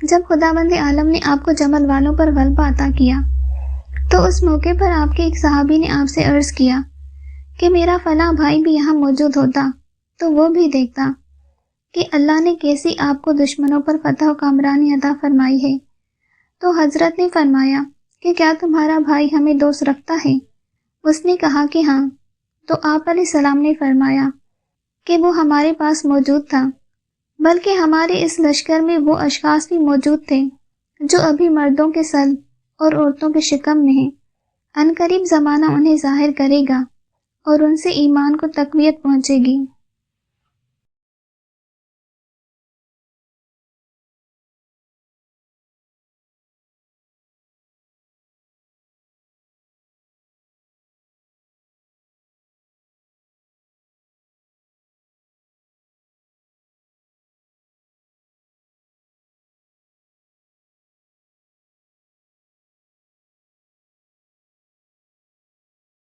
جب خداوند عالم نے آپ کو جمل والوں پر غلبہ عطا کیا تو اس موقع پر آپ کے ایک صحابی نے آپ سے عرض کیا کہ میرا فلاں بھائی بھی یہاں موجود ہوتا تو وہ بھی دیکھتا کہ اللہ نے کیسی آپ کو دشمنوں پر فتح و کامرانی عطا فرمائی ہے۔ تو حضرت نے فرمایا کہ کیا تمہارا بھائی ہمیں دوست رکھتا ہے؟ اس نے کہا کہ ہاں۔ تو آپ علیہ السلام نے فرمایا کہ وہ ہمارے پاس موجود تھا، بلکہ ہمارے اس لشکر میں وہ اشخاص بھی موجود تھے جو ابھی مردوں کے سلب اور عورتوں کے شکم میں ہیں۔ عنقریب زمانہ انہیں ظاہر کرے گا اور ان سے ایمان کو تقویت پہنچے گی۔